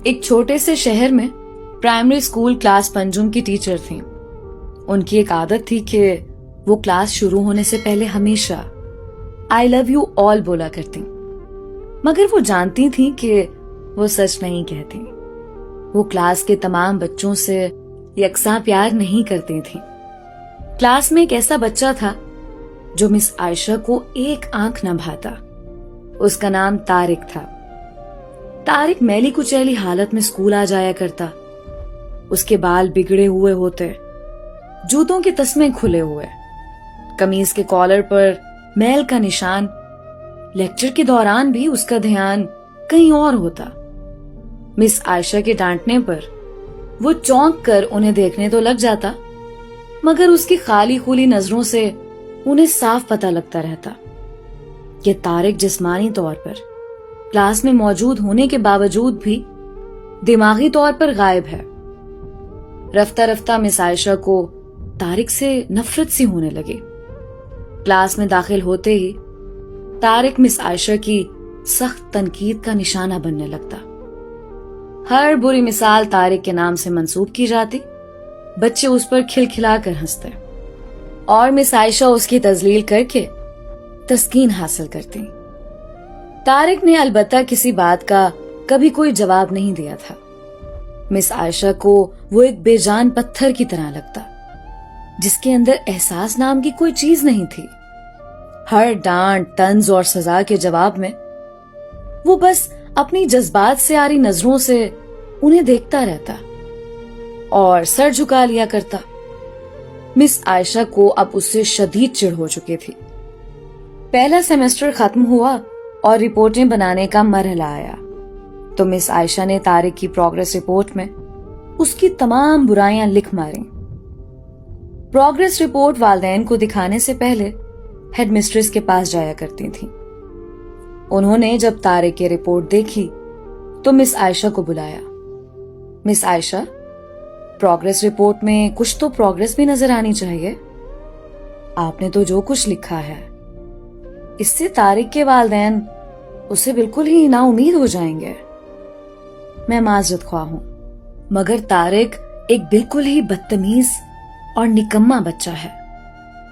ایک چھوٹے سے شہر میں پرائمری اسکول کلاس پنجم کی ٹیچر تھیں. ان کی ایک عادت تھی کہ وہ کلاس شروع ہونے سے پہلے ہمیشہ آئی لو یو آل بولا کرتی، مگر وہ جانتی تھیں کہ وہ سچ نہیں کہتی. وہ کلاس کے تمام بچوں سے یکساں پیار نہیں کرتی تھیں. کلاس میں ایک ایسا بچہ تھا جو مس عائشہ کو ایک آنکھ نہ بھاتا. اس کا نام طارق تھا. طارق میلی کچیلی حالت میں اسکول آ جایا کرتا. اس کے بال بگڑے ہوئے ہوتے، جوتوں کے تسمے کھلے ہوئے، قمیض کے کالر پر میل کا نشان. لیکچر کے دوران بھی اس کا دھیان کہیں اور ہوتا. مس عائشہ کے ڈانٹنے پر وہ چونک کر انہیں دیکھنے تو لگ جاتا، مگر اس کی خالی خولی نظروں سے انہیں صاف پتہ لگتا رہتا کہ طارق جسمانی طور پر کلاس میں موجود ہونے کے باوجود بھی دماغی طور پر غائب ہے. رفتہ رفتہ مس عائشہ کو طارق سے نفرت سی ہونے لگی. کلاس میں داخل ہوتے ہی طارق مس عائشہ کی سخت تنقید کا نشانہ بننے لگتا. ہر بری مثال طارق کے نام سے منسوب کی جاتی. بچے اس پر کھلکھلا کر ہنستے اور مس عائشہ اس کی تذلیل کر کے تسکین حاصل کرتی. طارق نے البتہ کسی بات کا کبھی کوئی جواب نہیں دیا تھا. مس عائشہ کو وہ ایک بے جان پتھر کی طرح لگتا جس کے اندر احساس نام کی کوئی چیز نہیں تھی. ہر ڈانٹ، طنز اور سزا کے جواب میں وہ بس اپنی جذبات سے آری نظروں سے انہیں دیکھتا رہتا اور سر جھکا لیا کرتا. مس عائشہ کو اب اس سے شدید چڑ ہو چکی تھی. پہلا سیمسٹر ختم ہوا اور رپورٹیں بنانے کا مرحلہ آیا تو مس عائشہ نے طارق کی پروگریس رپورٹ میں اس کی تمام برائیاں لکھ ماریں. پروگریس رپورٹ والدین کو دکھانے سے پہلے ہیڈ مسٹریس کے پاس جایا کرتی تھیں. انہوں نے جب طارق کی رپورٹ دیکھی تو مس عائشہ کو بلایا. مس عائشہ، پروگریس رپورٹ میں کچھ تو پروگریس بھی نظر آنی چاہیے. آپ نے تو جو کچھ لکھا ہے اس سے طارق کے والدین اسے بالکل ہی نا امید ہو جائیں گے. میں معذرت خواہ ہوں، مگر طارق ایک بالکل ہی بدتمیز اور نکما بچہ ہے.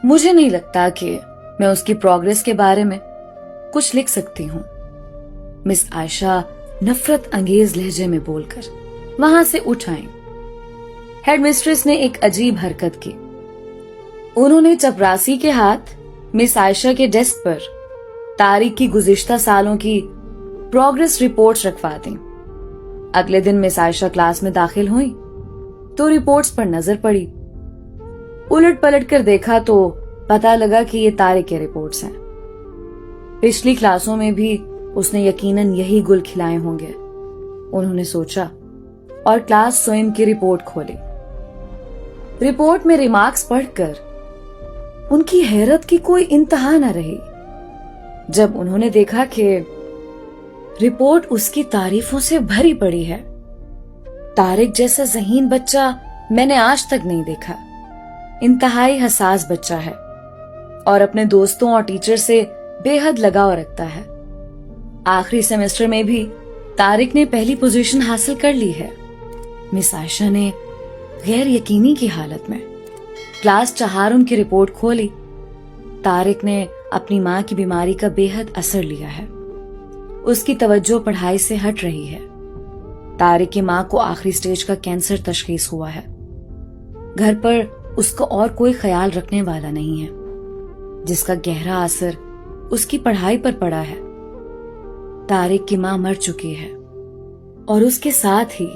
مجھے نہیں لگتا کہ میں اس کی پروگریس کے بارے میں کچھ لکھ سکتی ہوں. مس عائشہ نفرت انگیز لہجے میں بول کر وہاں سے اٹھ آئیں. ہیڈ مسٹریس نے ایک عجیب حرکت کی. انہوں نے چپراسی کے ہاتھ مس عائشہ کے ڈیسک پر طارق کی گزشتہ سالوں کی پروگریس رپورٹس رکھوا دیں. اگلے دن مس عائشہ کلاس میں داخل ہوئیں تو رپورٹس پر نظر پڑی. الٹ پلٹ کر دیکھا تو پتا لگا کہ یہ طارق کے رپورٹس ہیں. پچھلی کلاسوں میں بھی اس نے یقیناً یہی گل کھلائے ہوں گے، انہوں نے سوچا اور کلاس سوئم کی رپورٹ کھولی. رپورٹ میں ریمارکس پڑھ کر ان کی حیرت کی کوئی انتہا نہ رہی جب انہوں نے دیکھا کہ رپورٹ اس کی تعریفوں سے بھری پڑی ہے. طارق جیسا ذہین بچہ میں نے آج تک نہیں دیکھا. انتہائی حساس بچہ ہے اور اپنے دوستوں اور ٹیچر سے بے حد لگاؤ رکھتا ہے. آخری سیمسٹر میں بھی طارق نے پہلی پوزیشن حاصل کر لی ہے. مس عائشہ نے غیر یقینی کی حالت میں کلاس چہارم کی رپورٹ کھولی. طارق نے اپنی ماں کی بیماری کا بے حد اثر لیا ہے. اس کی توجہ پڑھائی سے ہٹ رہی ہے. طارق کی ماں کو آخری سٹیج کا کینسر تشخیص ہوا ہے. گھر پر اس کا اور کوئی خیال رکھنے والا نہیں ہے، جس کا گہرا اثر اس کی پڑھائی پر پڑا ہے. طارق کی ماں مر چکی ہے اور اس کے ساتھ ہی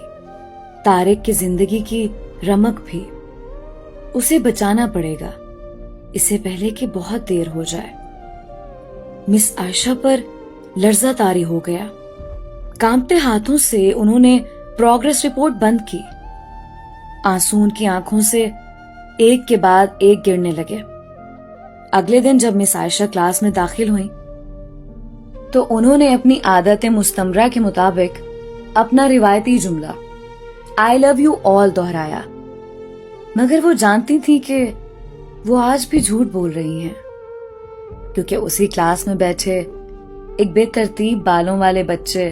طارق کی زندگی کی رمق بھی. اسے بچانا پڑے گا اس سے پہلے کہ بہت دیر ہو جائے. مس عائشہ پر لرزہ طاری ہو گیا. کانپتے ہاتھوں سے انہوں نے پروگریس رپورٹ بند کی. آنسو ان کی آنکھوں سے ایک کے بعد ایک گرنے لگے. اگلے دن جب مس عائشہ کلاس میں داخل ہوئیں تو انہوں نے اپنی عادت مستمرہ کے مطابق اپنا روایتی جملہ آئی لو یو آل دہرایا، مگر وہ جانتی تھی کہ وہ آج بھی جھوٹ بول رہی ہیں، کیونکہ اسی کلاس میں بیٹھے ایک بے ترتیب بالوں والے بچے